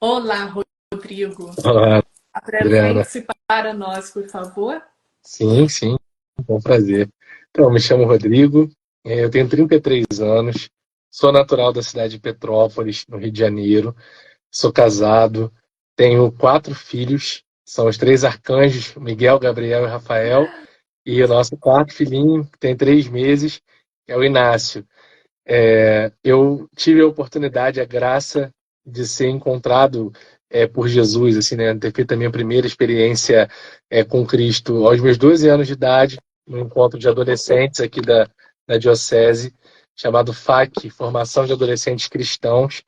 Olá, Rodrigo. Olá, Adriana. Apresente-se para nós, por favor. Sim, sim, com prazer. Então, me chamo Rodrigo, eu tenho 33 anos, sou natural da cidade de Petrópolis, no Rio de Janeiro, sou casado, tenho 4 filhos, são os 3 arcanjos, Miguel, Gabriel e Rafael, e o nosso quarto filhinho, que tem 3 meses, é o Inácio. Eu tive a oportunidade, a graça de ser encontrado por Jesus, assim, né? Ter feito a minha primeira experiência com Cristo aos meus 12 anos de idade, no encontro de adolescentes aqui da Diocese, chamado FAC, Formação de Adolescentes Cristãos.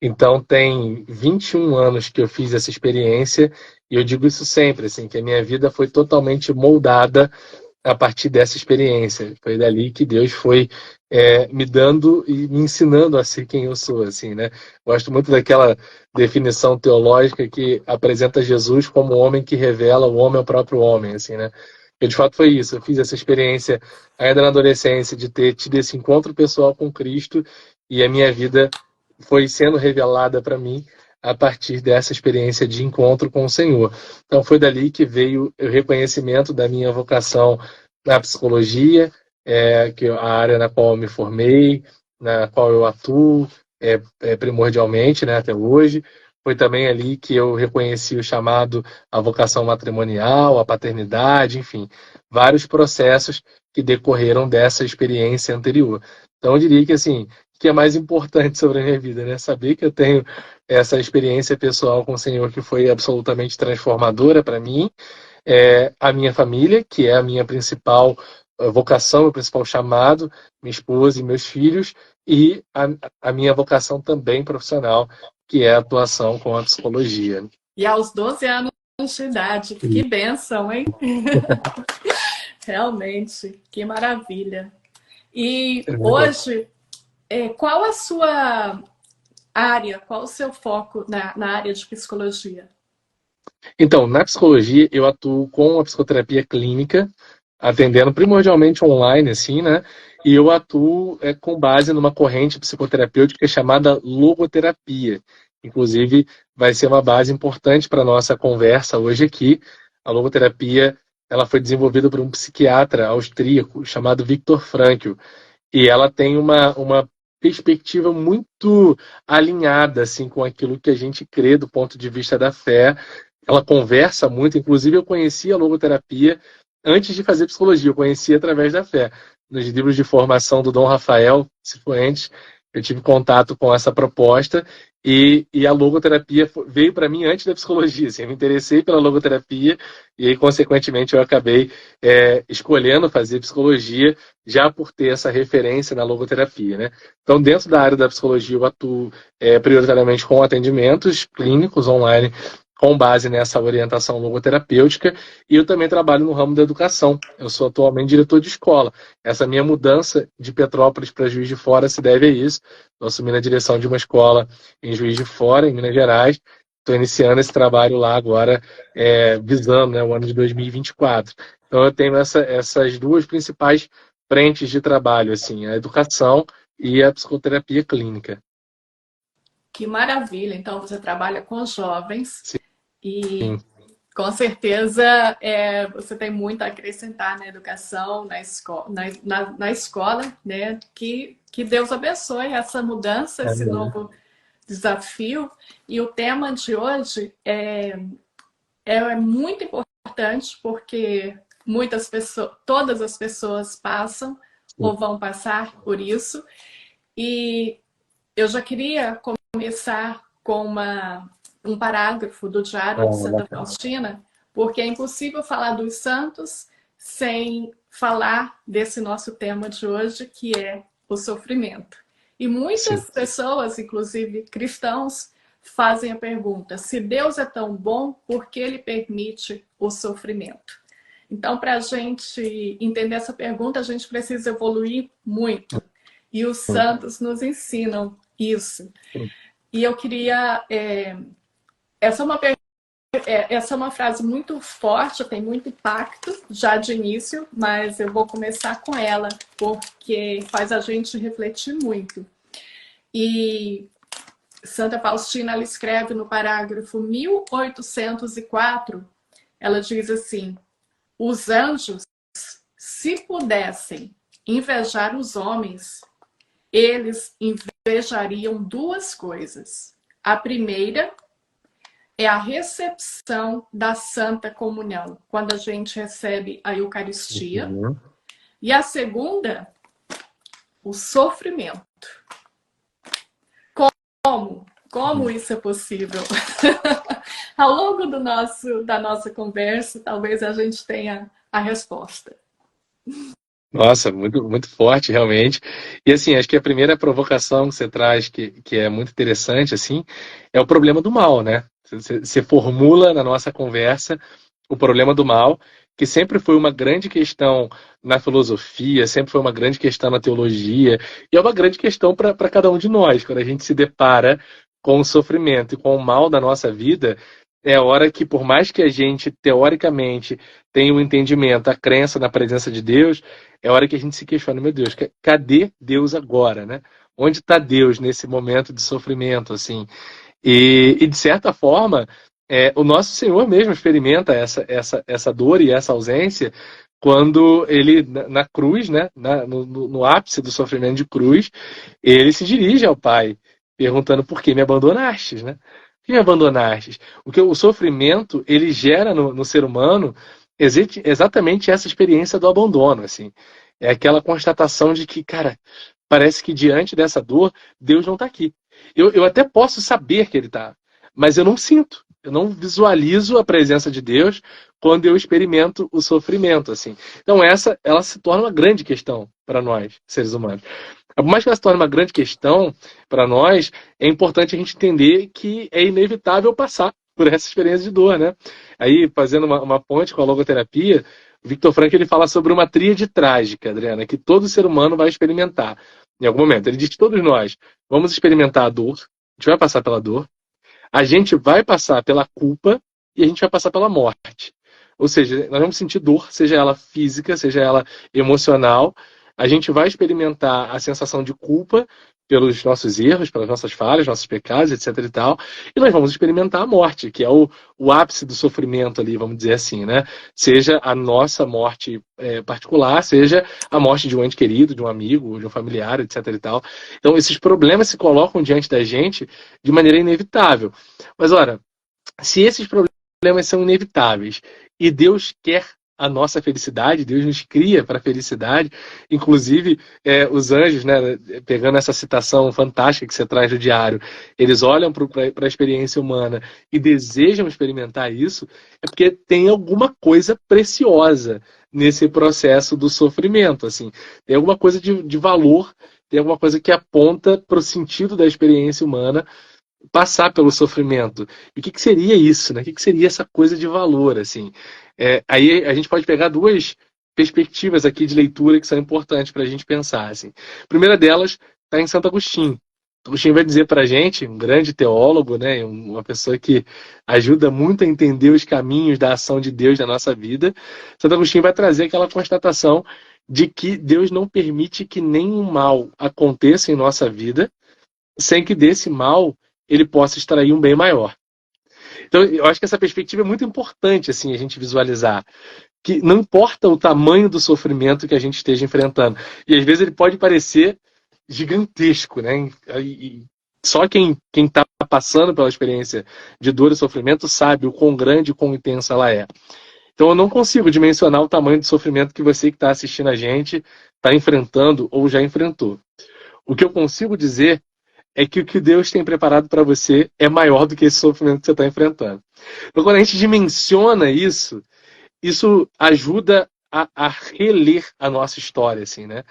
Então, tem 21 anos que eu fiz essa experiência, e eu digo isso sempre, assim, que a minha vida foi totalmente moldada a partir dessa experiência. Foi dali que Deus foi me dando e me ensinando a ser quem eu sou, assim, né? Gosto muito daquela definição teológica que apresenta Jesus como o homem que revela o homem ao próprio homem, assim, né? E de fato foi isso. Eu fiz essa experiência ainda na adolescência de ter tido esse encontro pessoal com Cristo e a minha vida foi sendo revelada para mim a partir dessa experiência de encontro com o Senhor. Então foi dali que veio o reconhecimento da minha vocação na psicologia, que é a área na qual eu me formei, na qual eu atuo primordialmente, né, até hoje. Foi também ali que eu reconheci o chamado à vocação matrimonial, à paternidade, enfim, vários processos que decorreram dessa experiência anterior. Então eu diria que assim, o que é mais importante sobre a minha vida, né? Saber que eu tenho essa experiência pessoal com o Senhor que foi absolutamente transformadora para mim, a minha família, que é a minha principal vocação, meu principal chamado, minha esposa e meus filhos, e a minha vocação também profissional, que é a atuação com a psicologia. E aos 12 anos de idade. Que bênção, hein? Realmente, que maravilha. E É verdade. hoje, qual a sua área, qual o seu foco na área de psicologia? Então, na psicologia, eu atuo com a psicoterapia clínica, atendendo primordialmente online, assim, né? E eu atuo com base numa corrente psicoterapêutica chamada logoterapia. Inclusive, vai ser uma base importante para a nossa conversa hoje aqui. A logoterapia, ela foi desenvolvida por um psiquiatra austríaco chamado Viktor Frankl. E ela tem uma perspectiva muito alinhada assim, com aquilo que a gente crê do ponto de vista da fé. Ela conversa muito, inclusive eu conheci a logoterapia antes de fazer psicologia, eu conheci através da fé. Nos livros de formação do Dom Rafael Cifuentes, eu tive contato com essa proposta e a logoterapia veio para mim antes da psicologia. Assim, eu me interessei pela logoterapia e aí, consequentemente, eu acabei escolhendo fazer psicologia já por ter essa referência na logoterapia, né? Então, dentro da área da psicologia, eu atuo prioritariamente com atendimentos clínicos online com base nessa orientação logoterapêutica, e eu também trabalho no ramo da educação. Eu sou atualmente diretor de escola. Essa minha mudança de Petrópolis para Juiz de Fora se deve a isso. Estou assumindo a direção de uma escola em Juiz de Fora, em Minas Gerais. Estou iniciando esse trabalho lá agora, visando, né, o ano de 2024. Então eu tenho essas duas principais frentes de trabalho, assim, a educação e a psicoterapia clínica. Que maravilha! Então, você trabalha com jovens e Sim, com certeza você tem muito a acrescentar na educação, na escola, né? Que Deus abençoe essa mudança, esse amém. novo desafio. E o tema de hoje é muito importante porque muitas pessoas, todas as pessoas passam ou vão passar por isso. E eu já queria começar com um parágrafo do Diário de Ah, Santa bacana. Faustina, porque é impossível falar dos santos sem falar desse nosso tema de hoje, que é o sofrimento. E Sim. muitas pessoas, inclusive cristãos, fazem a pergunta: se Deus é tão bom, por que ele permite o sofrimento? Então, para a gente entender essa pergunta, a gente precisa evoluir muito. E os santos nos ensinam isso. E eu queria. Essa é uma frase muito forte, tem muito impacto já de início, mas eu vou começar com ela, porque faz a gente refletir muito. E Santa Faustina, ela escreve no parágrafo 1804, ela diz assim: os anjos, se pudessem invejar os homens, eles invejariam duas coisas. A primeira é a recepção da Santa Comunhão, quando a gente recebe a Eucaristia. Uhum. E a segunda, o sofrimento. Como isso é possível? Ao longo da nossa conversa, talvez a gente tenha a resposta. Nossa, muito, muito forte, realmente. E assim, acho que a primeira provocação que você traz, que é muito interessante, assim, é o problema do mal, né? Você formula na nossa conversa o problema do mal, que sempre foi uma grande questão na filosofia, sempre foi uma grande questão na teologia, e é uma grande questão para cada um de nós. Quando a gente se depara com o sofrimento e com o mal da nossa vida, é hora que, por mais que a gente, teoricamente, tenha o entendimento, a crença na presença de Deus, é hora que a gente se questiona, meu Deus, cadê Deus agora, né? Onde está Deus nesse momento de sofrimento, assim? E de certa forma, o nosso Senhor mesmo experimenta essa dor e essa ausência quando ele, na cruz, né, no ápice do sofrimento de cruz, ele se dirige ao Pai, perguntando por que me abandonastes, né? Por que me abandonastes? Porque o sofrimento, ele gera no ser humano exatamente essa experiência do abandono, assim. É aquela constatação de que, cara, parece que diante dessa dor, Deus não está aqui. Eu até posso saber que ele está, mas eu não sinto. Eu não visualizo a presença de Deus quando eu experimento o sofrimento, assim. Então ela se torna uma grande questão para nós, seres humanos. Por mais que ela se torne uma grande questão para nós, é importante a gente entender que é inevitável passar por essa experiência de dor, né? Aí, fazendo uma ponte com a logoterapia, o Viktor Frankl ele fala sobre uma tríade trágica, Adriana, que todo ser humano vai experimentar em algum momento. Ele diz que todos nós vamos experimentar a dor, a gente vai passar pela dor, a gente vai passar pela culpa e a gente vai passar pela morte. Ou seja, nós vamos sentir dor, seja ela física, seja ela emocional. A gente vai experimentar a sensação de culpa pelos nossos erros, pelas nossas falhas, nossos pecados, etc e tal. E nós vamos experimentar a morte, que é o ápice do sofrimento ali, vamos dizer assim, né? Seja a nossa morte particular, seja a morte de um ente querido, de um amigo, de um familiar, etc e tal. Então, esses problemas se colocam diante da gente de maneira inevitável. Mas, ora, se esses problemas são inevitáveis e Deus quer a nossa felicidade, Deus nos cria para a felicidade, inclusive os anjos, né, pegando essa citação fantástica que você traz do diário, eles olham para a experiência humana e desejam experimentar isso, é porque tem alguma coisa preciosa nesse processo do sofrimento, assim, tem alguma coisa de valor, tem alguma coisa que aponta para o sentido da experiência humana passar pelo sofrimento. E o que seria isso, né? O que seria essa coisa de valor, assim? Aí a gente pode pegar duas perspectivas aqui de leitura que são importantes para a gente pensar, assim. A primeira delas está em Santo Agostinho. Agostinho vai dizer para a gente, um grande teólogo, né? Uma pessoa que ajuda muito a entender os caminhos da ação de Deus na nossa vida. Santo Agostinho vai trazer aquela constatação de que Deus não permite que nenhum mal aconteça em nossa vida sem que desse mal ele possa extrair um bem maior. Então, eu acho que essa perspectiva é muito importante, assim, a gente visualizar. Que não importa o tamanho do sofrimento que a gente esteja enfrentando. E às vezes ele pode parecer gigantesco, né? E só quem está passando pela experiência de dor e sofrimento sabe o quão grande e quão intensa ela é. Então eu não consigo dimensionar o tamanho do sofrimento que você que está assistindo a gente está enfrentando ou já enfrentou. O que eu consigo dizer é que o que Deus tem preparado para você é maior do que esse sofrimento que você está enfrentando. Então, quando a gente dimensiona isso ajuda a reler a nossa história, assim, né?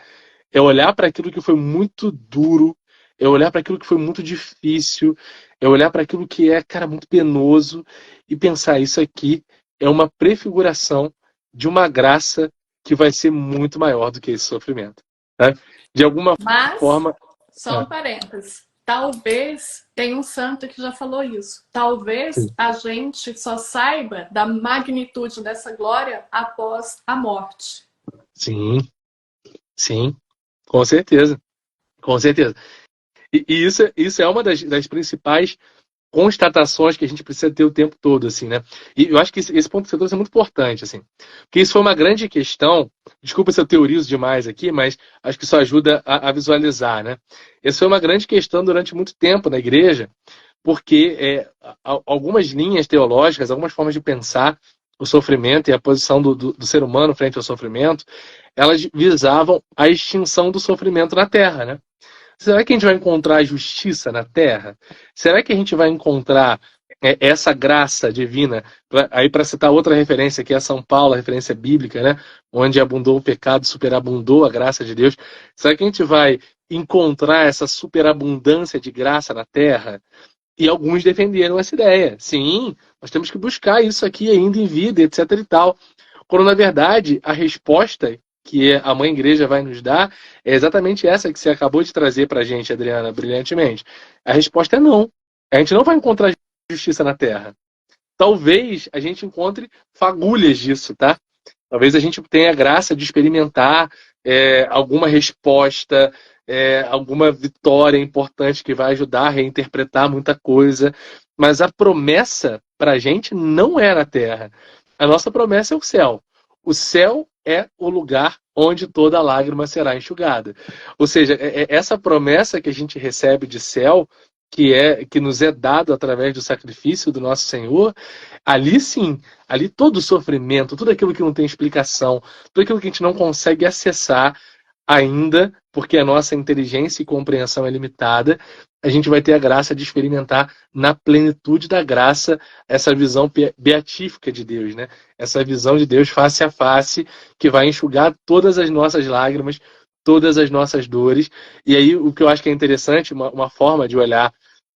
É olhar para aquilo que foi muito duro, é olhar para aquilo que foi muito difícil, é olhar para aquilo que é, cara, muito penoso e pensar, isso aqui é uma prefiguração de uma graça que vai ser muito maior do que esse sofrimento. Né? De alguma forma... Só um parênteses. Talvez tenha um santo que já falou isso. Talvez a gente só saiba da magnitude dessa glória após a morte. Sim, sim, com certeza. Com certeza. E isso é uma das principais constatações que a gente precisa ter o tempo todo, assim, né? E eu acho que esse ponto que você trouxe é muito importante, assim, porque isso foi uma grande questão. Desculpa se eu teorizo demais aqui, mas acho que isso ajuda a visualizar, né? Essa foi uma grande questão durante muito tempo na igreja, porque algumas linhas teológicas, algumas formas de pensar o sofrimento e a posição do ser humano frente ao sofrimento, elas visavam a extinção do sofrimento na Terra, né? Será que a gente vai encontrar justiça na Terra? Será que a gente vai encontrar essa graça divina? Aí, para citar outra referência, que é São Paulo, a referência bíblica, né? Onde abundou o pecado, superabundou a graça de Deus. Será que a gente vai encontrar essa superabundância de graça na Terra? E alguns defenderam essa ideia. Sim, nós temos que buscar isso aqui ainda em vida, etc e tal. Quando, na verdade, a resposta que a Mãe Igreja vai nos dar é exatamente essa que você acabou de trazer para a gente, Adriana, brilhantemente. A resposta é não. A gente não vai encontrar justiça na Terra. Talvez a gente encontre fagulhas disso, tá? Talvez a gente tenha a graça de experimentar alguma resposta, alguma vitória importante que vai ajudar a reinterpretar muita coisa. Mas a promessa para a gente não é na Terra. A nossa promessa é o céu. O céu é o lugar onde toda lágrima será enxugada. Ou seja, essa promessa que a gente recebe de céu, que nos é dado através do sacrifício do nosso Senhor, ali sim, ali todo o sofrimento, tudo aquilo que não tem explicação, tudo aquilo que a gente não consegue acessar ainda, porque a nossa inteligência e compreensão é limitada, a gente vai ter a graça de experimentar na plenitude da graça essa visão beatífica de Deus, né? Essa visão de Deus face a face, que vai enxugar todas as nossas lágrimas, todas as nossas dores. E aí, o que eu acho que é interessante, uma forma de olhar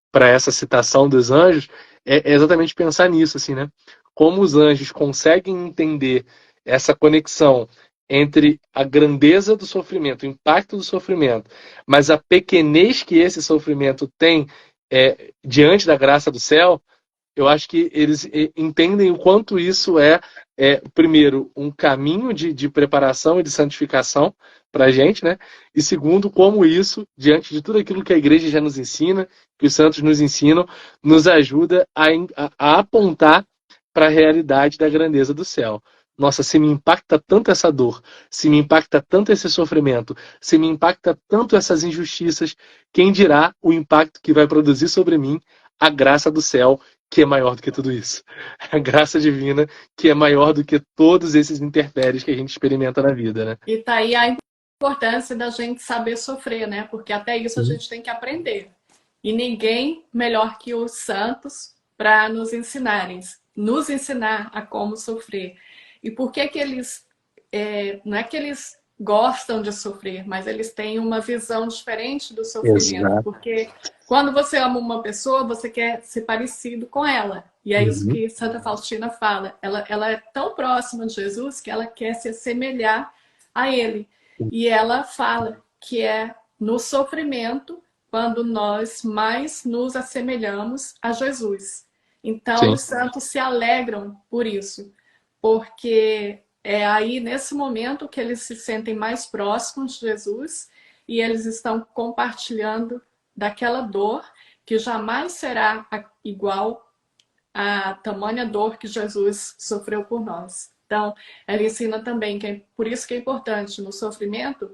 para essa citação dos anjos, é exatamente pensar nisso, assim, né? Como os anjos conseguem entender essa conexão entre a grandeza do sofrimento, o impacto do sofrimento, mas a pequenez que esse sofrimento tem diante da graça do céu. Eu acho que eles entendem o quanto isso primeiro, um caminho de preparação e de santificação para a gente, né? E segundo, como isso, diante de tudo aquilo que a igreja já nos ensina, que os santos nos ensinam, nos ajuda a apontar para a realidade da grandeza do céu. Nossa, se me impacta tanto essa dor, se me impacta tanto esse sofrimento, se me impacta tanto essas injustiças, quem dirá o impacto que vai produzir sobre mim a graça do céu, que é maior do que tudo isso. A graça divina, que é maior do que todos esses intempéries que a gente experimenta na vida, né? E tá aí a importância da gente saber sofrer, né? Porque até isso a gente tem que aprender. E ninguém melhor que os santos para nos ensinar a como sofrer. E por que eles... não é que eles gostam de sofrer, mas eles têm uma visão diferente do sofrimento. Exato. Porque quando você ama uma pessoa, você quer ser parecido com ela. E é isso que Santa Faustina fala. Ela é tão próxima de Jesus que ela quer se assemelhar a ele. E ela fala que é no sofrimento quando nós mais nos assemelhamos a Jesus. Então, Sim. os santos se alegram por isso. Porque é aí, nesse momento, que eles se sentem mais próximos de Jesus e eles estão compartilhando daquela dor que jamais será igual à tamanha dor que Jesus sofreu por nós. Então, ela ensina também que por isso que é importante, no sofrimento,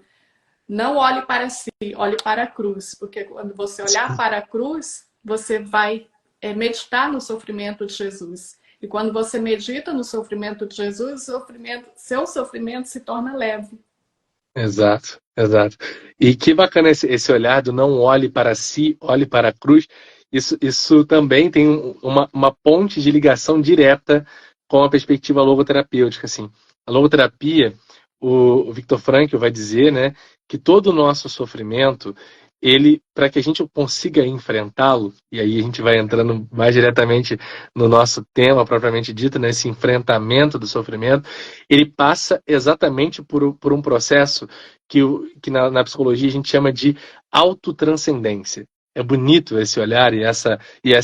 não olhe para si, olhe para a cruz. Porque quando você olhar para a cruz, você vai meditar no sofrimento de Jesus. E quando você medita no sofrimento de Jesus, seu sofrimento se torna leve. Exato, exato. E que bacana esse olhar do não olhe para si, olhe para a cruz. Isso também tem uma ponte de ligação direta com a perspectiva logoterapêutica. Assim. A logoterapia, o Viktor Frankl vai dizer, né, que todo o nosso sofrimento, para que a gente consiga enfrentá-lo, e aí a gente vai entrando mais diretamente no nosso tema propriamente dito, nesse enfrentamento do sofrimento, ele passa exatamente por um processo que na psicologia a gente chama de autotranscendência. É bonito esse olhar e essa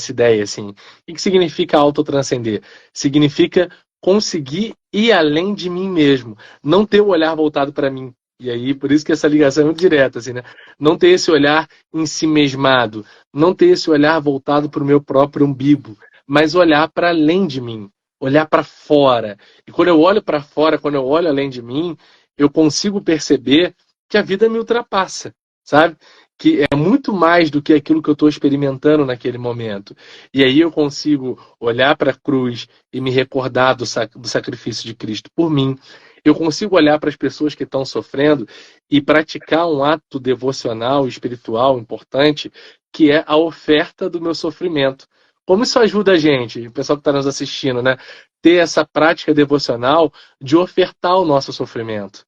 ideia, assim. O que significa autotranscender? Significa conseguir ir além de mim mesmo, não ter o olhar voltado para mim, E aí, por isso que essa ligação é muito direta, assim, né? Não ter esse olhar ensimesmado, não ter esse olhar voltado para o meu próprio umbigo, mas olhar para além de mim, olhar para fora. E quando eu olho para fora, quando eu olho além de mim, eu consigo perceber que a vida me ultrapassa, sabe? Que é muito mais do que aquilo que eu estou experimentando naquele momento. E aí eu consigo olhar para a cruz e me recordar do sacrifício de Cristo por mim. Eu consigo olhar para as pessoas que estão sofrendo e praticar um ato devocional, espiritual importante, que é a oferta do meu sofrimento. Como isso ajuda a gente, o pessoal que está nos assistindo, né? Ter essa prática devocional de ofertar o nosso sofrimento.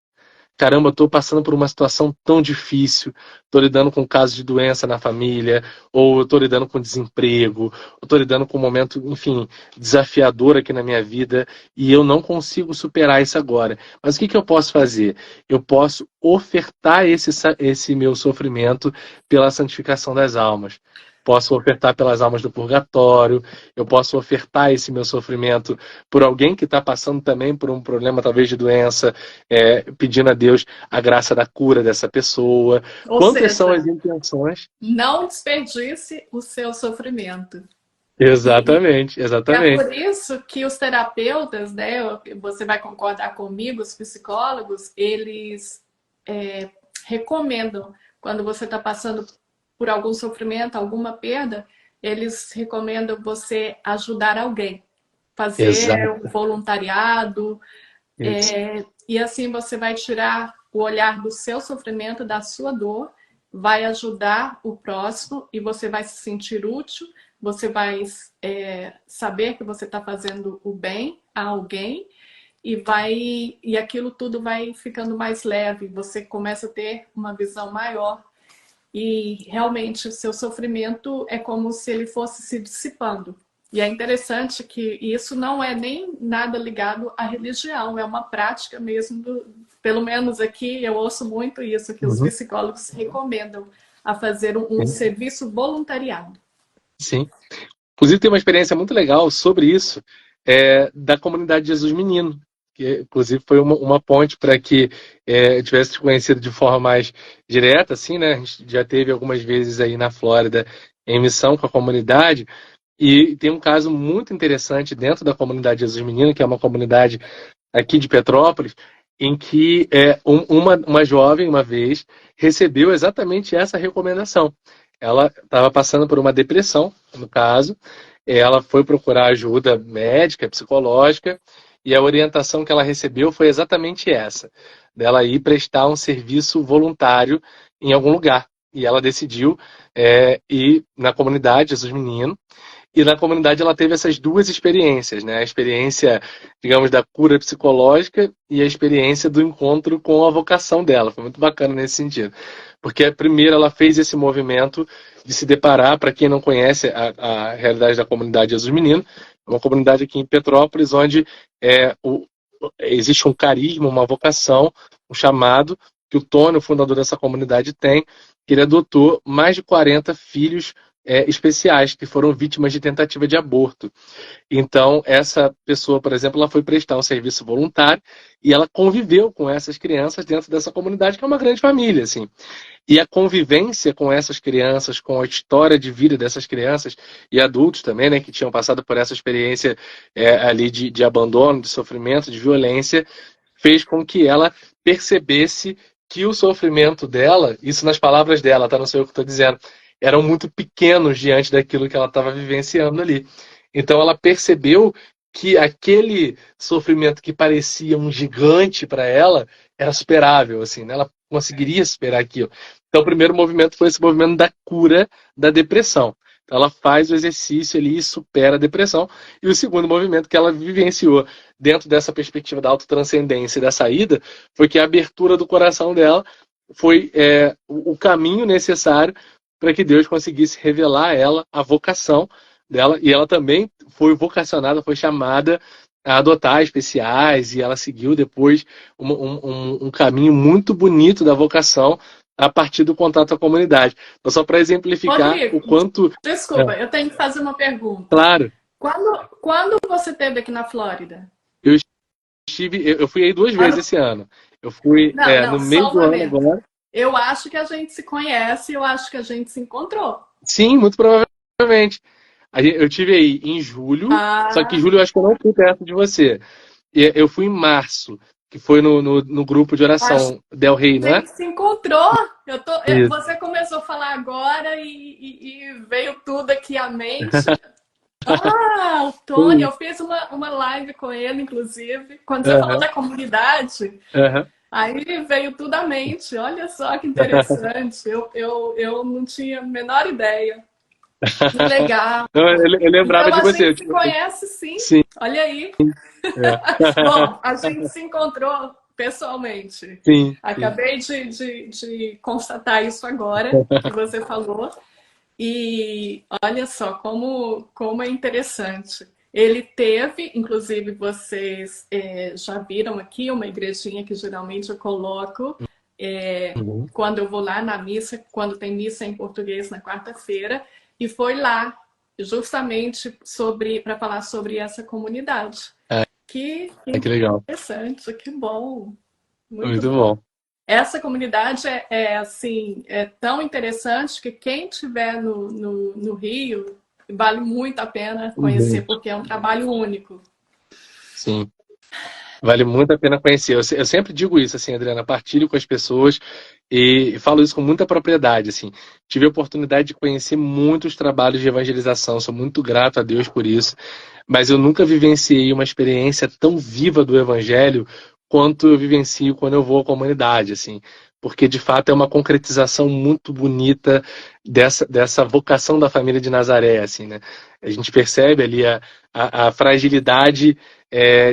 Caramba, eu estou passando por uma situação tão difícil, estou lidando com um caso de doença na família, ou estou lidando com desemprego, ou estou lidando com um momento, enfim, desafiador aqui na minha vida, e eu não consigo superar isso agora. Mas o que eu posso fazer? Eu posso ofertar esse meu sofrimento pela santificação das almas. Posso ofertar pelas almas do purgatório, eu posso ofertar esse meu sofrimento por alguém que está passando também por um problema, talvez de doença, pedindo a Deus a graça da cura dessa pessoa. Ou Quantas seja, são as intenções? não desperdice o seu sofrimento. Exatamente, É exatamente. por isso que os terapeutas, né, você vai concordar comigo, os psicólogos, eles recomendam, quando você está passando por algum sofrimento, alguma perda, eles recomendam você ajudar alguém, fazer Exato. um voluntariado, e assim você vai tirar o olhar do seu sofrimento, da sua dor, vai ajudar o próximo e você vai se sentir útil, você vai saber que você está fazendo o bem a alguém e aquilo tudo vai ficando mais leve, você começa a ter uma visão maior e realmente o seu sofrimento é como se ele fosse se dissipando. E é interessante que isso não é nem nada ligado à religião, é uma prática mesmo, pelo menos aqui eu ouço muito isso, que os Uhum. psicólogos recomendam a fazer um serviço voluntariado. Sim. Inclusive tem uma experiência muito legal sobre isso, da comunidade Jesus Menino, que inclusive foi uma ponte para que eu tivesse te conhecido de forma mais direta, assim, né? A gente já teve algumas vezes aí na Flórida em missão com a comunidade, e tem um caso muito interessante dentro da comunidade Jesus Menino, que é uma comunidade aqui de Petrópolis, em que uma jovem, uma vez, recebeu exatamente essa recomendação. Ela estava passando por uma depressão, no caso, ela foi procurar ajuda médica, psicológica, e a orientação que ela recebeu foi exatamente essa, dela ir prestar um serviço voluntário em algum lugar. E ela decidiu ir na comunidade Jesus Menino, e na comunidade ela teve essas duas experiências, né? A experiência, digamos, da cura psicológica e a experiência do encontro com a vocação dela. Foi muito bacana nesse sentido. Porque primeiro ela fez esse movimento de se deparar, para quem não conhece a realidade da comunidade Jesus Menino, é uma comunidade aqui em Petrópolis, onde existe um carisma, uma vocação, um chamado, que o Tony, o fundador dessa comunidade, tem, que ele adotou mais de 40 filhos especiais que foram vítimas de tentativa de aborto. Então, essa pessoa, por exemplo, ela foi prestar um serviço voluntário e ela conviveu com essas crianças dentro dessa comunidade, que é uma grande família, assim. E a convivência com essas crianças, com a história de vida dessas crianças e adultos também, né, que tinham passado por essa experiência ali de abandono, de sofrimento, de violência, fez com que ela percebesse que o sofrimento dela, isso nas palavras dela, tá? Não sei o que eu estou dizendo, eram muito pequenos diante daquilo que ela estava vivenciando ali. Então ela percebeu que aquele sofrimento que parecia um gigante para ela era superável, assim, né? Ela conseguiria superar aquilo. Então o primeiro movimento foi esse movimento da cura da depressão. Então, ela faz o exercício ali e supera a depressão. E o segundo movimento que ela vivenciou dentro dessa perspectiva da autotranscendência e da saída foi que a abertura do coração dela foi o caminho necessário para que Deus conseguisse revelar a ela a vocação dela, e ela também foi vocacionada, foi chamada a adotar especiais, e ela seguiu depois um caminho muito bonito da vocação a partir do contato com a comunidade. Então, só para exemplificar Rodrigo, o quanto... desculpa, eu tenho que fazer uma pergunta. Claro. Quando você esteve aqui na Flórida? Eu fui aí 2 vezes esse ano. Eu fui Não, não, no meio só um do ano momento. agora. Eu acho que a gente se conhece, eu acho que a gente se encontrou. Sim, muito provavelmente. Eu tive aí em julho, só que em Ah, julho eu acho que eu não fui perto de você. E eu fui em março, que foi no grupo de a oração Del Rey, não é? gente se encontrou. Isso. Você começou a falar agora e veio tudo aqui à mente. Ah, o Tony, eu fiz uma live com ele, inclusive, quando você falou Aham, da comunidade. aham. Aí veio tudo à mente. Olha só que interessante. Eu não tinha a menor ideia. Que legal. Não, eu lembrava Então de a você. gente se conhece sim. Sim, Olha aí. é. Bom, a gente se encontrou pessoalmente. Sim, sim. Acabei de constatar isso agora que você falou. E olha só como é interessante. Ele teve, inclusive vocês já viram aqui, uma igrejinha que geralmente eu coloco Uhum. quando eu vou lá na missa, quando tem missa em português na quarta-feira, e foi lá justamente para falar sobre essa comunidade. Ah, Que que legal. interessante, que bom, muito Muito bom. bom. Essa comunidade assim, é tão interessante que quem estiver no Rio vale muito a pena conhecer, Uhum. porque é um trabalho único. Sim. Vale muito a pena conhecer. Eu sempre digo isso, assim, Adriana, partilho com as pessoas e falo isso com muita propriedade, assim. Tive a oportunidade de conhecer muitos trabalhos de evangelização, sou muito grato a Deus por isso, mas eu nunca vivenciei uma experiência tão viva do evangelho quanto eu vivencio quando eu vou à comunidade, assim. Porque, de fato, é uma concretização muito bonita dessa vocação da família de Nazaré, assim, né? A gente percebe ali a fragilidade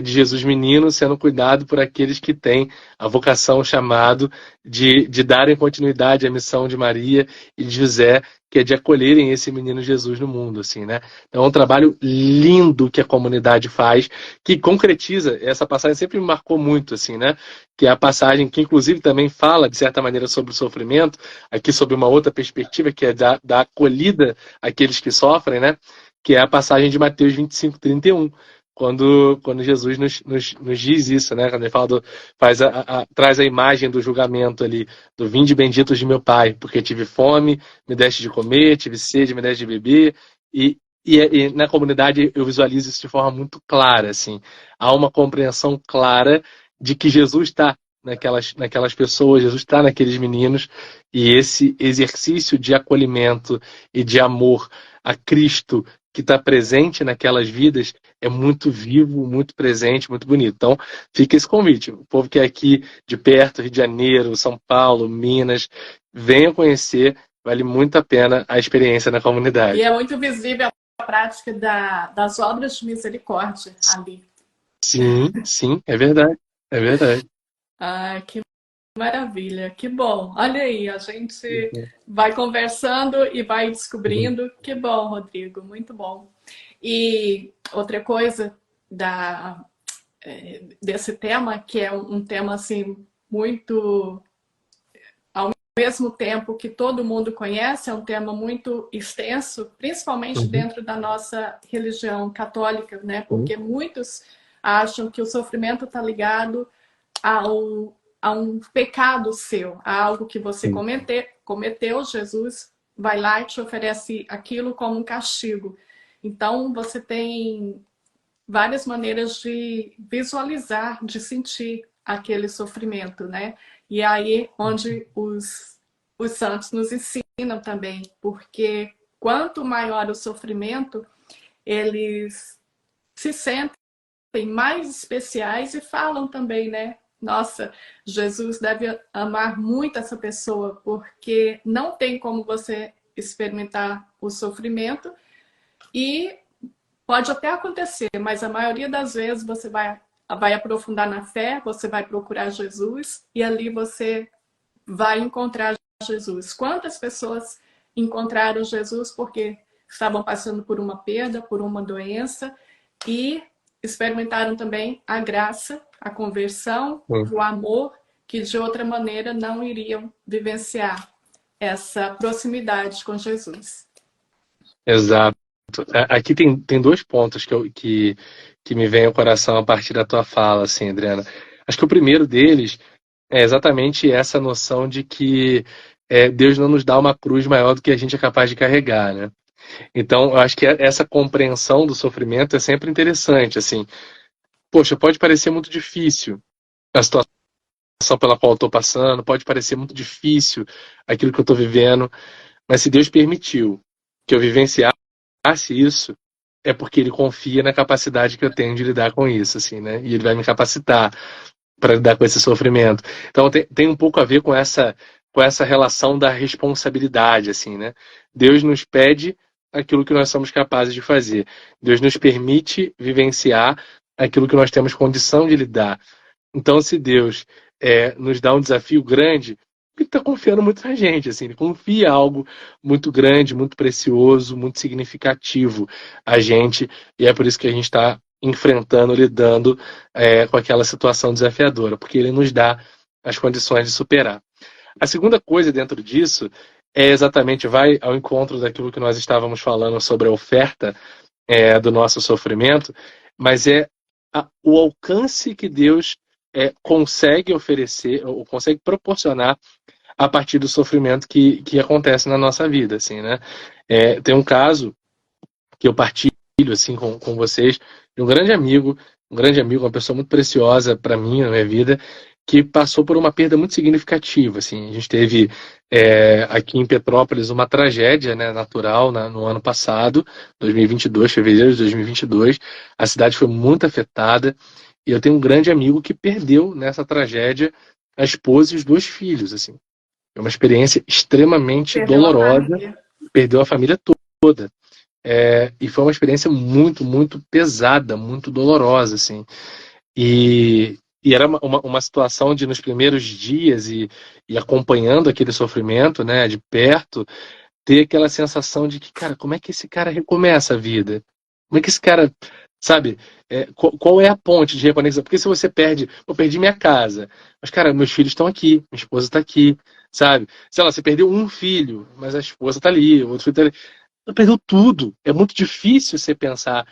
de Jesus menino sendo cuidado por aqueles que têm a vocação, o chamado de darem continuidade à missão de Maria e de José, que é de acolherem esse menino Jesus no mundo, assim, né? Então é um trabalho lindo que a comunidade faz, que concretiza, essa passagem sempre me marcou muito, assim, né? Que é a passagem que inclusive também fala, de certa maneira, sobre o sofrimento, aqui sobre uma outra perspectiva, que é da acolhida àqueles que sofrem, né? Que é a passagem de Mateus 25:31, quando Jesus nos diz isso, né? Quando ele fala traz a imagem do julgamento ali, do vinde benditos de meu Pai, porque tive fome, me deste de comer, tive sede, me deste de beber, e na comunidade eu visualizo isso de forma muito clara, assim. Há uma compreensão clara de que Jesus está naquelas pessoas, Jesus está naqueles meninos, e esse exercício de acolhimento e de amor a Cristo que está presente naquelas vidas é muito vivo, muito presente, muito bonito. Então, fica esse convite. O povo que é aqui de perto, Rio de Janeiro, São Paulo, Minas, venham conhecer, vale muito a pena a experiência na E comunidade. é muito visível a prática das obras de misericórdia ali. Sim, sim, é verdade. É verdade. Ah, que maravilha, que bom. Olha aí, a gente vai conversando e vai descobrindo. Que bom, Rodrigo, muito bom. E outra coisa desse tema, que é um tema assim muito ao mesmo tempo que todo mundo conhece, é um tema muito extenso, principalmente Uhum, dentro da nossa religião católica, né? uhum, Porque muitos acham que o sofrimento está ligado a um pecado seu, a algo que você sim. cometeu, Jesus vai lá e te oferece aquilo como um castigo. Então, você tem várias maneiras de visualizar, de sentir aquele sofrimento, né? E aí onde os santos nos ensinam também, porque quanto maior o sofrimento, eles se sentem mais especiais e falam também, né? Nossa, Jesus deve amar muito essa pessoa, porque não tem como você experimentar o sofrimento e pode até acontecer, mas a maioria das vezes você vai aprofundar na fé, você vai procurar Jesus e ali você vai encontrar Jesus. Quantas pessoas encontraram Jesus porque estavam passando por uma perda, por uma doença e experimentaram também a graça, a conversão, Uhum. o amor, que de outra maneira não iriam vivenciar essa proximidade com Jesus. Exato. Aqui tem dois pontos que me vêm ao coração a partir da tua fala, assim, Adriana. Acho que o primeiro deles É exatamente essa noção de que Deus não nos dá uma cruz maior do que a gente é capaz de carregar, né? Então, eu acho que essa compreensão do sofrimento é sempre interessante, assim. Poxa, pode parecer muito difícil a situação pela qual eu estou passando, pode parecer muito difícil aquilo que eu estou vivendo, mas se Deus permitiu que eu vivenciasse isso, é porque Ele confia na capacidade que eu tenho de lidar com isso, assim, né? E Ele vai me capacitar para lidar com esse sofrimento. Então tem um pouco a ver com essa relação da responsabilidade, assim, né? Deus nos pede aquilo que nós somos capazes de fazer. Deus nos permite vivenciar aquilo que nós temos condição de lidar. Então, se Deus nos dá um desafio grande, ele está confiando muito na gente, assim, ele confia algo muito grande, muito precioso, muito significativo a gente, e é por isso que a gente está enfrentando, lidando com aquela situação desafiadora, porque ele nos dá as condições de superar. A segunda coisa dentro disso exatamente, vai ao encontro daquilo que nós estávamos falando sobre a oferta do nosso sofrimento, mas o alcance que Deus consegue oferecer, ou consegue proporcionar a partir do sofrimento que acontece na nossa vida, assim, né? Tem um caso que eu partilho assim com vocês de um grande amigo, uma pessoa muito preciosa para mim na minha vida, que passou por uma perda muito significativa, assim. A gente teve aqui em Petrópolis uma tragédia, né, natural no ano passado, 2022, fevereiro de 2022. A cidade foi muito afetada e eu tenho um grande amigo que perdeu nessa tragédia a esposa e os dois filhos, assim. É uma experiência extremamente Perdeu a dolorosa, família. perdeu a família toda. E foi uma experiência muito, muito pesada, muito dolorosa, assim. E era uma situação de, nos primeiros dias e acompanhando aquele sofrimento, né, de perto, ter aquela sensação de que, cara, como é que esse cara recomeça a vida? Como é que esse cara, sabe, qual é a ponte de reconexão? Porque se você perde, eu perdi minha casa, mas, cara, meus filhos estão aqui, minha esposa está aqui, sabe? Sei lá, você perdeu um filho, mas a esposa está ali, o outro filho está ali. Você perdeu tudo. É muito difícil você pensar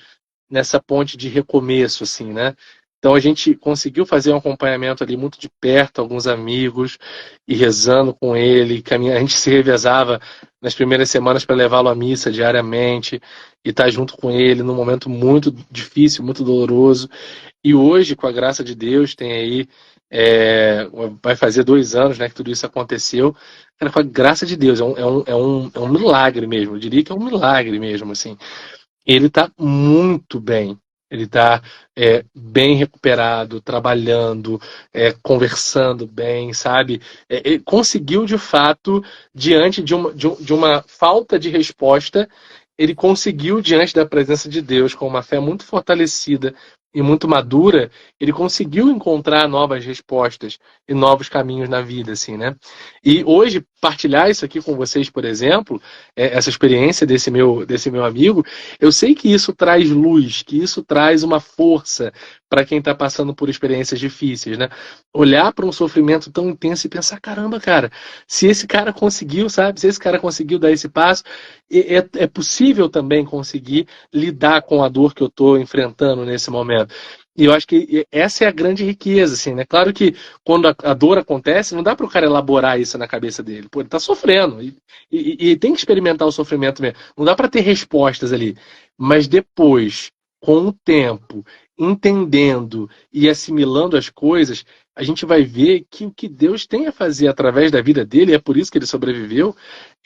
nessa ponte de recomeço, assim, né? Então a gente conseguiu fazer um acompanhamento ali muito de perto, alguns amigos, e rezando com ele, a gente se revezava nas primeiras semanas para levá-lo à missa diariamente e estar junto com ele num momento muito difícil, muito doloroso. E hoje, com a graça de Deus, tem aí, vai fazer 2 anos, né, que tudo isso aconteceu. Cara, com a graça de Deus, é um milagre mesmo, eu diria que é um milagre mesmo, assim. Ele está muito bem. Ele está bem recuperado, trabalhando, conversando bem, sabe? Ele conseguiu, de fato, diante de uma falta de resposta, ele conseguiu, diante da presença de Deus, com uma fé muito fortalecida e muito madura, ele conseguiu encontrar novas respostas e novos caminhos na vida, assim, né? E hoje, partilhar isso aqui com vocês, por exemplo, essa experiência desse meu amigo, eu sei que isso traz luz, que isso traz uma força para quem está passando por experiências difíceis, né? Olhar para um sofrimento tão intenso e pensar, caramba, cara, se esse cara conseguiu, sabe? Se esse cara conseguiu dar esse passo, é possível também conseguir lidar com a dor que eu estou enfrentando nesse momento. E eu acho que essa é a grande riqueza, assim, né? Claro que quando a dor acontece, não dá para o cara elaborar isso na cabeça dele. Pô, ele está sofrendo e tem que experimentar o sofrimento mesmo. Não dá para ter respostas ali. Mas depois, com o tempo, entendendo e assimilando as coisas, a gente vai ver que o que Deus tem a fazer através da vida dele, e é por isso que ele sobreviveu,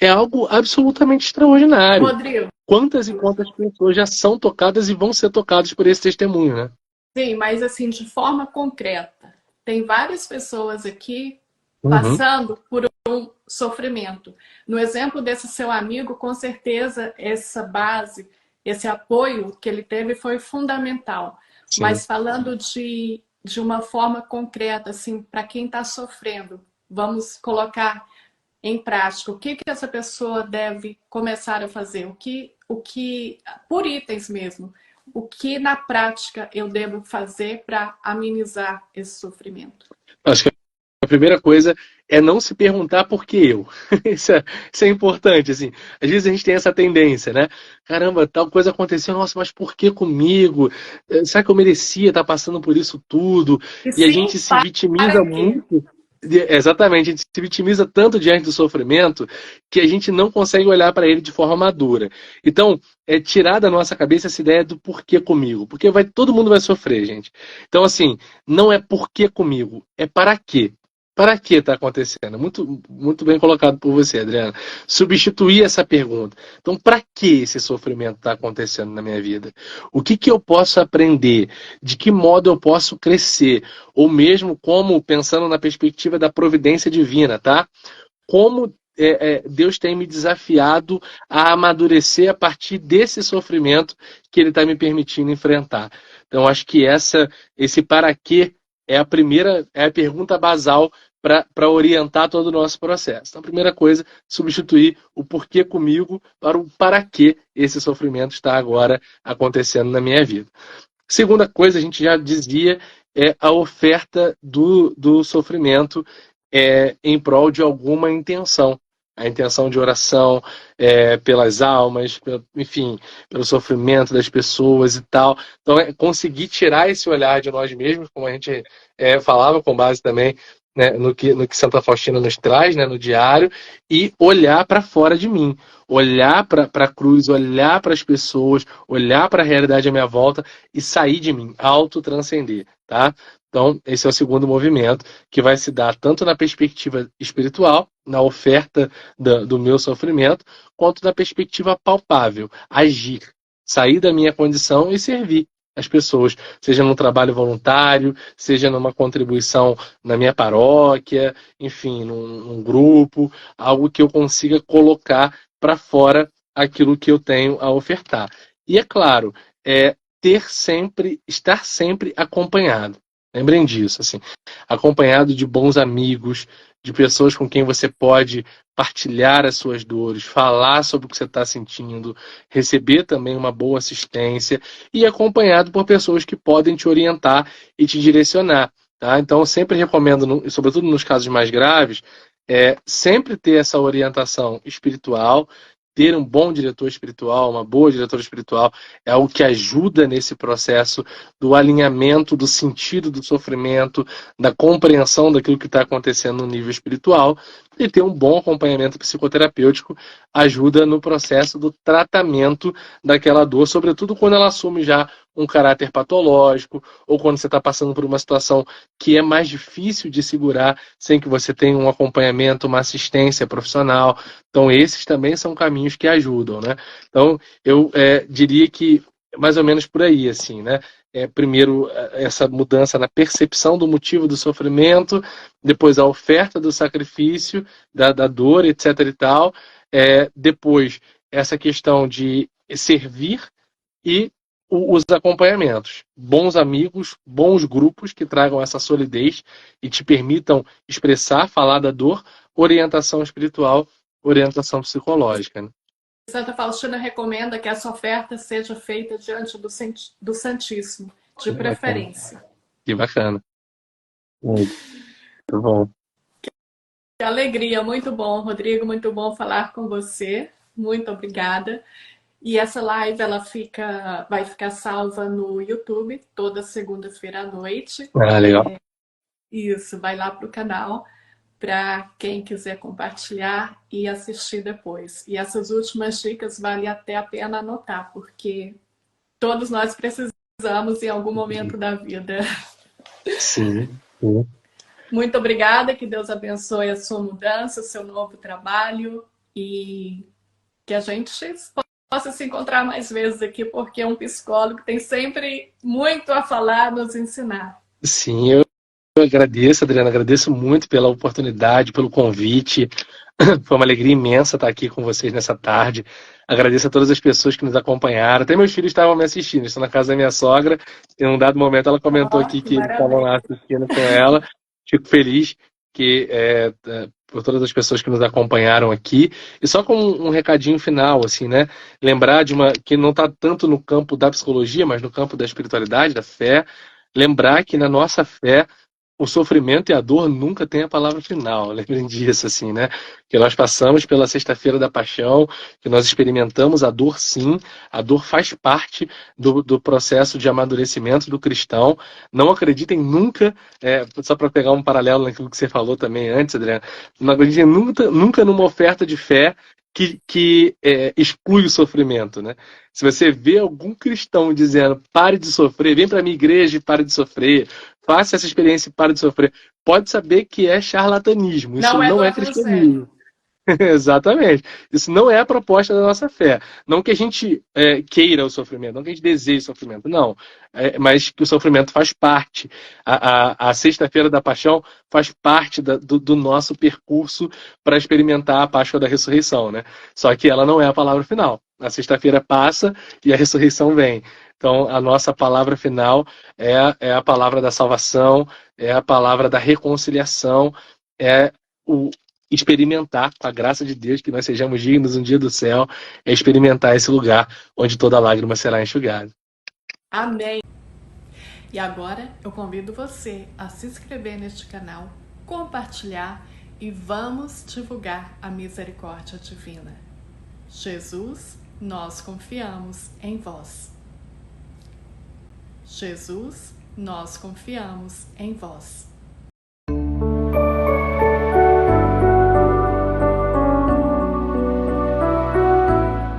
é algo absolutamente extraordinário. Rodrigo, Quantas e quantas pessoas já são tocadas e vão ser tocadas por esse testemunho, né? sim, mas assim, de forma concreta. Tem várias pessoas aqui Uhum. passando por um sofrimento. No exemplo desse seu amigo, com certeza essa base, esse apoio que ele teve foi fundamental. Sim. Mas falando de uma forma concreta, assim, para quem está sofrendo, vamos colocar em prática, o que essa pessoa deve começar a fazer? Por itens mesmo, o que na prática eu devo fazer para amenizar esse sofrimento? Acho que a primeira coisa é não se perguntar por que eu. Isso é importante, assim. Às vezes a gente tem essa tendência, né? Caramba, tal coisa aconteceu, nossa, mas por que comigo? Será que eu merecia estar passando por isso tudo? E E a sim, gente se para vitimiza quê? muito. Exatamente, a gente se vitimiza tanto diante do sofrimento que a gente não consegue olhar para ele de forma madura. Então, é tirar da nossa cabeça essa ideia do porquê comigo, porque todo mundo vai sofrer, gente. Então, assim, não é porquê comigo, é para quê. Para que está acontecendo? Muito, muito bem colocado por você, Adriana. Substituir essa pergunta. Então, para que esse sofrimento está acontecendo na minha vida? O que que eu posso aprender? De que modo eu posso crescer? Ou mesmo como, pensando na perspectiva da providência divina, tá? Como Deus tem me desafiado a amadurecer a partir desse sofrimento que Ele está me permitindo enfrentar. Então, acho que esse para quê é a pergunta basal para orientar todo o nosso processo. Então, a primeira coisa, substituir o porquê comigo para o para que esse sofrimento está agora acontecendo na minha vida. Segunda coisa, a gente já dizia, é a oferta do sofrimento em prol de alguma intenção. A intenção de oração pelas almas, enfim, pelo sofrimento das pessoas e tal. Então, é conseguir tirar esse olhar de nós mesmos, como a gente falava, com base também, né, no que Santa Faustina nos traz, né, no diário, e olhar para fora de mim. Olhar para a cruz, olhar para as pessoas, olhar para a realidade à minha volta e sair de mim, autotranscender, tá? Então, esse é o segundo movimento, que vai se dar tanto na perspectiva espiritual, na oferta do meu sofrimento, quanto na perspectiva palpável, agir, sair da minha condição e servir as pessoas, seja num trabalho voluntário, seja numa contribuição na minha paróquia, enfim, num grupo, algo que eu consiga colocar para fora aquilo que eu tenho a ofertar. E é claro, estar sempre acompanhado. Lembrem disso, assim, acompanhado de bons amigos, de pessoas com quem você pode partilhar as suas dores, falar sobre o que você está sentindo, receber também uma boa assistência e acompanhado por pessoas que podem te orientar e te direcionar. Tá? Então, eu sempre recomendo, sobretudo nos casos mais graves, sempre ter essa orientação espiritual. Ter um bom diretor espiritual, uma boa diretora espiritual, é algo que ajuda nesse processo do alinhamento, do sentido do sofrimento, da compreensão daquilo que está acontecendo no nível espiritual. E ter um bom acompanhamento psicoterapêutico ajuda no processo do tratamento daquela dor, sobretudo quando ela assume já um caráter patológico, ou quando você está passando por uma situação que é mais difícil de segurar sem que você tenha um acompanhamento, uma assistência profissional. Então, esses também são caminhos que ajudam, né? Então, eu diria que mais ou menos por aí, assim, né? Primeiro, essa mudança na percepção do motivo do sofrimento, depois a oferta do sacrifício, da dor, etc. e tal. Depois, essa questão de servir e os acompanhamentos. Bons amigos, bons grupos que tragam essa solidez e te permitam expressar, falar da dor, orientação espiritual, orientação psicológica. Né? Santa Faustina recomenda que essa oferta seja feita diante do Santíssimo, de preferência. Que bacana. Muito bom. Que alegria, muito bom, Rodrigo, muito bom falar com você. Muito obrigada. E essa live vai ficar salva no YouTube toda segunda-feira à noite. Legal. Isso, vai lá para o canal para quem quiser compartilhar e assistir depois. E essas últimas dicas vale até a pena anotar, porque todos nós precisamos em algum momento da vida. Sim. Muito obrigada, que Deus abençoe a sua mudança, o seu novo trabalho e que a gente possa se encontrar mais vezes aqui, porque um psicólogo tem sempre muito a falar, nos ensinar. Sim, eu agradeço, Adriana, agradeço muito pela oportunidade, pelo convite. Foi uma alegria imensa estar aqui com vocês nessa tarde. Agradeço a todas as pessoas que nos acompanharam. Até meus filhos estavam me assistindo, estou na casa da minha sogra. Em um dado momento ela comentou aqui que eles estavam lá assistindo com ela. Fico feliz por todas as pessoas que nos acompanharam aqui. E só com um recadinho final, assim, né? Lembrar que não está tanto no campo da psicologia, mas no campo da espiritualidade, da fé. Lembrar que na nossa fé o sofrimento e a dor nunca têm a palavra final, lembrem disso, assim, né? Que nós passamos pela Sexta-feira da Paixão, que nós experimentamos a dor, sim, a dor faz parte do processo de amadurecimento do cristão. Não acreditem nunca, só para pegar um paralelo naquilo que você falou também antes, Adriana, não acreditem nunca numa oferta de fé que exclui o sofrimento, né? Se você vê algum cristão dizendo pare de sofrer, vem para a minha igreja e pare de sofrer, faça essa experiência e pare de sofrer, pode saber que é charlatanismo, isso Não é do não é evangelho. cristianismo. Exatamente. Isso não é a proposta da nossa fé. Não que a gente queira o sofrimento, não que a gente deseje o sofrimento, não. Mas que o sofrimento faz parte. A Sexta-feira da Paixão faz parte do nosso percurso para experimentar a Páscoa da Ressurreição, né? Só que ela não é a palavra final. A sexta-feira passa e a ressurreição vem. Então, a nossa palavra final é a palavra da salvação, é a palavra da reconciliação, é o experimentar, com a graça de Deus, que nós sejamos dignos um dia do céu, é experimentar esse lugar onde toda lágrima será enxugada. Amém. E agora eu convido você a se inscrever neste canal, compartilhar e vamos divulgar a misericórdia divina. Jesus, nós confiamos em vós. Jesus, nós confiamos em vós.